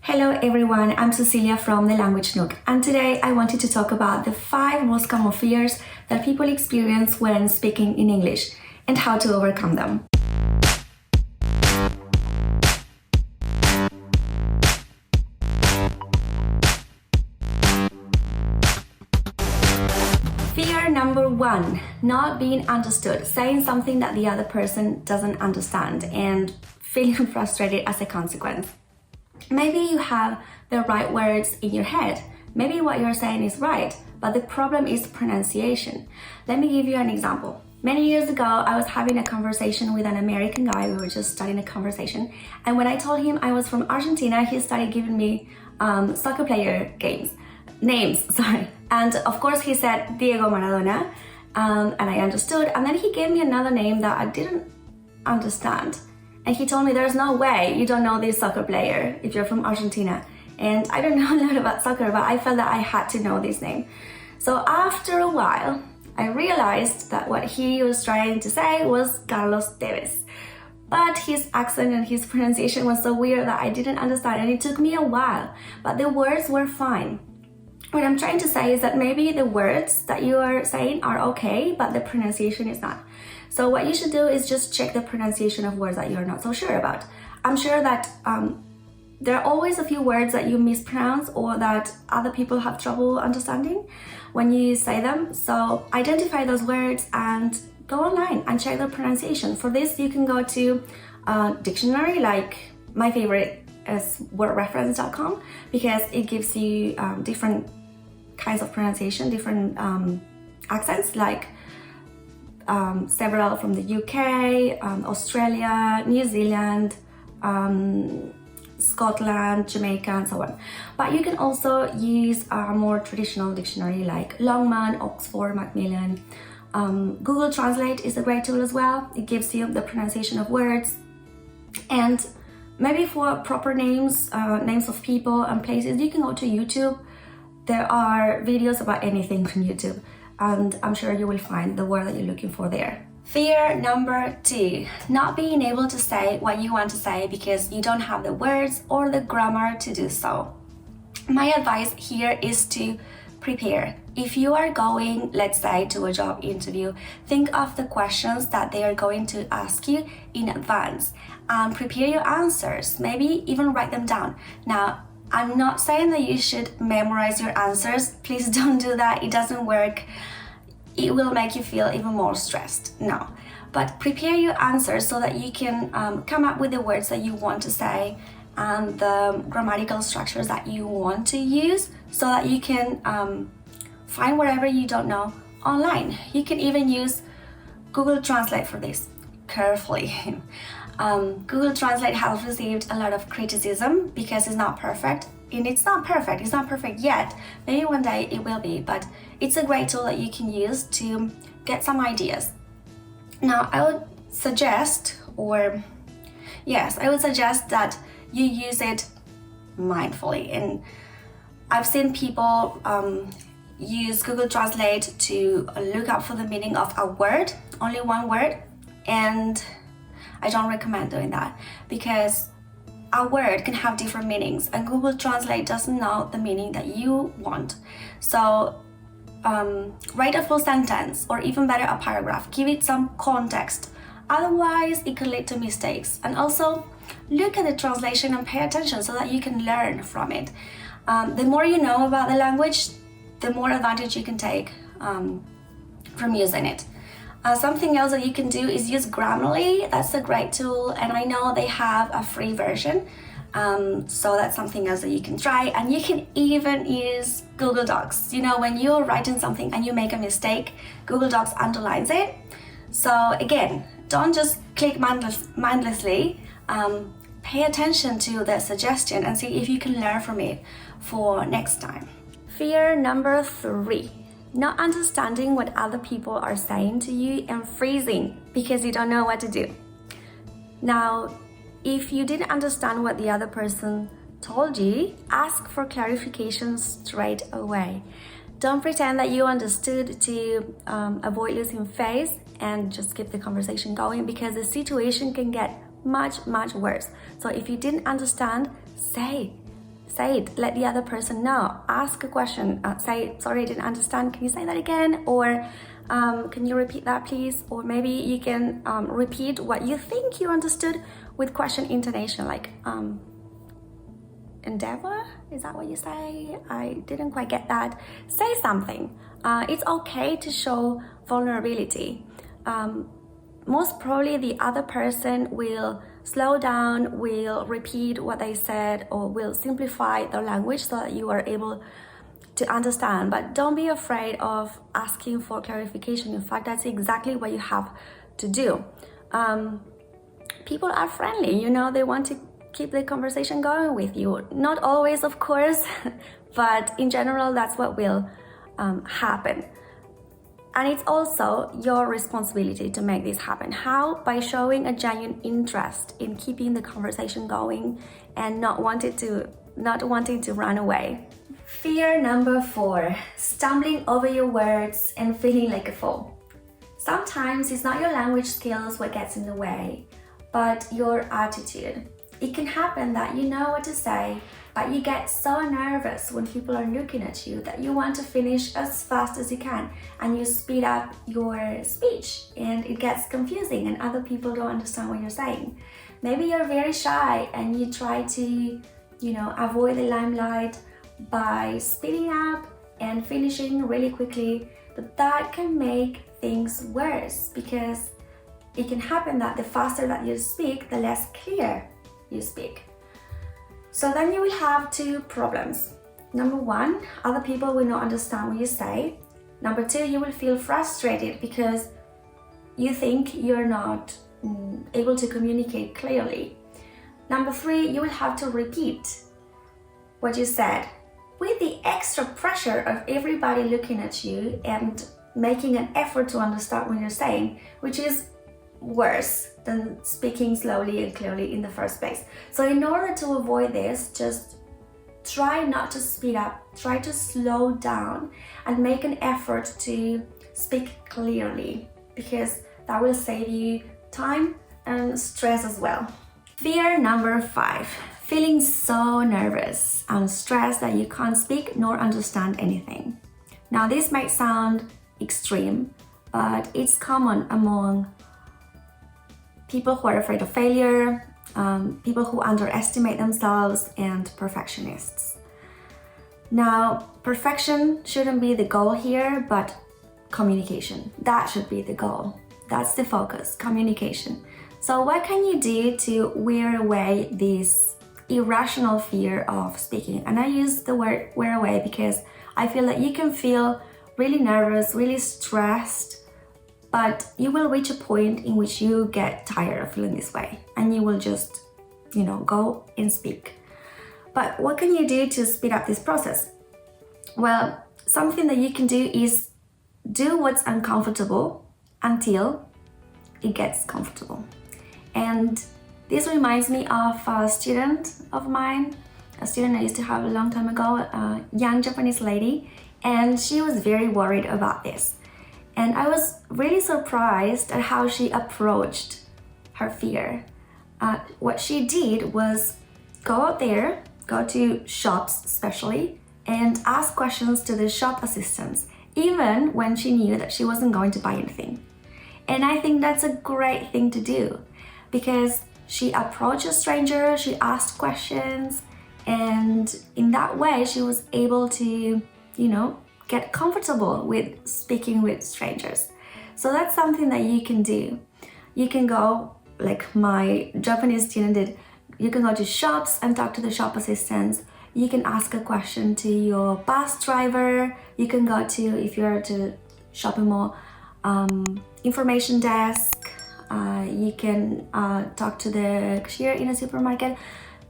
Hello everyone, I'm Cecilia from The Language Nook, and today I wanted to talk about the 5 most common fears that people experience when speaking in English and how to overcome them. Fear number 1, not being understood, saying something that the other person doesn't understand and feeling frustrated as a consequence. Maybe you have the right words in your head. Maybe what you're saying is right, but the problem is pronunciation. Let me give you an example. Many years ago, I was having a conversation with an American guy. We were just starting a conversation. And when I told him I was from Argentina, he started giving me soccer player names. And of course, he said Diego Maradona, and I understood. And then he gave me another name that I didn't understand. And he told me there's no way you don't know this soccer player if you're from Argentina. And I don't know a lot about soccer, but I felt that I had to know this name. So after a while, I realized that what he was trying to say was Carlos Tevez. But his accent and his pronunciation was so weird that I didn't understand, and it took me a while. But the words were fine. What I'm trying to say is that maybe the words that you are saying are okay, but the pronunciation is not. So what you should do is just check the pronunciation of words that you're not so sure about. I'm sure that there are always a few words that you mispronounce or that other people have trouble understanding when you say them. So identify those words and go online and check the pronunciation. For this, you can go to a dictionary, like my favorite is wordreference.com, because it gives you different kinds of pronunciation, different accents, like several from the UK, Australia, New Zealand, Scotland, Jamaica, and so on. But you can also use a more traditional dictionary like Longman, Oxford, Macmillan. Google Translate is a great tool as well. It gives you the pronunciation of words. And maybe for proper names, names of people and places, you can go to YouTube. There are videos about anything from YouTube, and I'm sure you will find the word that you're looking for there. Fear number 2, not being able to say what you want to say because you don't have the words or the grammar to do so. My advice here is to prepare. If you are going, let's say, to a job interview, think of the questions that they are going to ask you in advance and prepare your answers, maybe even write them down. Now, I'm not saying that you should memorize your answers. Please don't do that. It doesn't work. It will make you feel even more stressed. No. But prepare your answers so that you can come up with the words that you want to say and the grammatical structures that you want to use so that you can find whatever you don't know online. You can even use Google Translate for this. Carefully. Google Translate has received a lot of criticism because it's not perfect. And it's not perfect yet. Maybe one day it will be, but it's a great tool that you can use to get some ideas. Now, I would suggest that you use it mindfully. And I've seen people use Google Translate to look up for the meaning of a word, only one word, and I don't recommend doing that because a word can have different meanings and Google Translate doesn't know the meaning that you want. So write a full sentence, or even better, a paragraph. Give it some context. Otherwise, it could lead to mistakes. And also, look at the translation and pay attention so that you can learn from it. The more you know about the language, the more advantage you can take from using it. Something else that you can do is use Grammarly. That's a great tool, and I know they have a free version. So that's something else that you can try. And you can even use Google Docs. You know, when you're writing something and you make a mistake, Google Docs underlines it. So again, don't just click mindlessly. Pay attention to the suggestion and see if you can learn from it for next time. Fear number 3, not understanding what other people are saying to you and freezing because you don't know what to do. Now, if you didn't understand what the other person told you, ask for clarification straight away. Don't pretend that you understood to avoid losing face and just keep the conversation going, because the situation can get much worse. So if you didn't understand, say, say it, let the other person know, ask a question, say, sorry, I didn't understand, can you say that again? Or can you repeat that please? Or maybe you can repeat what you think you understood with question intonation, like endeavor, is that what you say? I didn't quite get that. Say something. It's okay to show vulnerability. Most probably the other person will slow down, will repeat what they said, or will simplify their language so that you are able to understand. But don't be afraid of asking for clarification. In fact, that's exactly what you have to do. People are friendly, you know, they want to keep the conversation going with you. Not always, of course, but in general, that's what will happen. And it's also your responsibility to make this happen. How? By showing a genuine interest in keeping the conversation going and not wanting to run away. Fear number 4, stumbling over your words and feeling like a fool. Sometimes it's not your language skills what gets in the way, but your attitude. It can happen that you know what to say, but you get so nervous when people are looking at you that you want to finish as fast as you can and you speed up your speech and it gets confusing and other people don't understand what you're saying. Maybe you're very shy and you try to, avoid the limelight by speeding up and finishing really quickly, but that can make things worse because it can happen that the faster that you speak, the less clear you speak. So then you will have 2 problems. Number 1, other people will not understand what you say. Number 2, you will feel frustrated because you think you're not able to communicate clearly. Number 3, you will have to repeat what you said with the extra pressure of everybody looking at you and making an effort to understand what you're saying, which is worse than speaking slowly and clearly in the first place. So in order to avoid this, just try not to speed up, try to slow down and make an effort to speak clearly because that will save you time and stress as well. Fear number 5, feeling so nervous and stressed that you can't speak nor understand anything. Now this might sound extreme, but it's common among people who are afraid of failure, people who underestimate themselves, and perfectionists. Now, perfection shouldn't be the goal here, but communication. That should be the goal. That's the focus, communication. So what can you do to wear away this irrational fear of speaking? And I use the word wear away because I feel that you can feel really nervous, really stressed, but you will reach a point in which you get tired of feeling this way and you will just, go and speak. But what can you do to speed up this process? Well, something that you can do is do what's uncomfortable until it gets comfortable. And this reminds me of a student of mine, a student I used to have a long time ago, a young Japanese lady, and she was very worried about this. And I was really surprised at how she approached her fear. What she did was go out there, go to shops especially, and ask questions to the shop assistants, even when she knew that she wasn't going to buy anything. And I think that's a great thing to do because she approached a stranger, she asked questions, and in that way she was able to, get comfortable with speaking with strangers. So that's something that you can do. You can go, like my Japanese student did, you can go to shops and talk to the shop assistants. You can ask a question to your bus driver. You can go to, if you're at a shopping mall, information desk. You can talk to the cashier in a supermarket.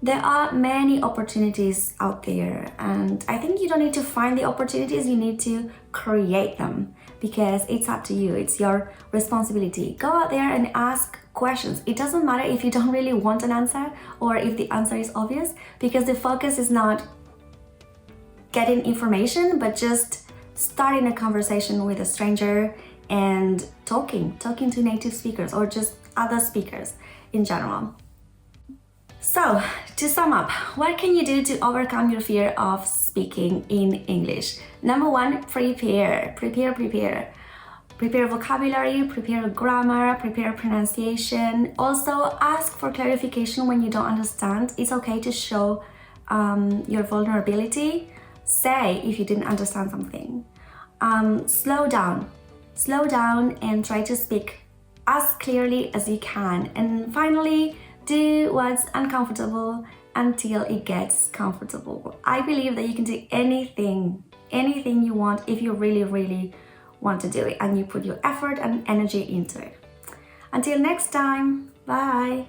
There are many opportunities out there, and I think you don't need to find the opportunities, you need to create them because it's up to you, it's your responsibility. Go out there and ask questions. It doesn't matter if you don't really want an answer or if the answer is obvious, because the focus is not getting information, but just starting a conversation with a stranger and talking to native speakers or just other speakers in general. So, to sum up, what can you do to overcome your fear of speaking in English? Number one, prepare. Prepare vocabulary, prepare grammar, prepare pronunciation. Also, ask for clarification when you don't understand. It's okay to show your vulnerability. Say if you didn't understand something. Slow down and try to speak as clearly as you can. And finally, do what's uncomfortable until it gets comfortable. I believe that you can do anything you want if you really want to do it and you put your effort and energy into it. Until next time, bye!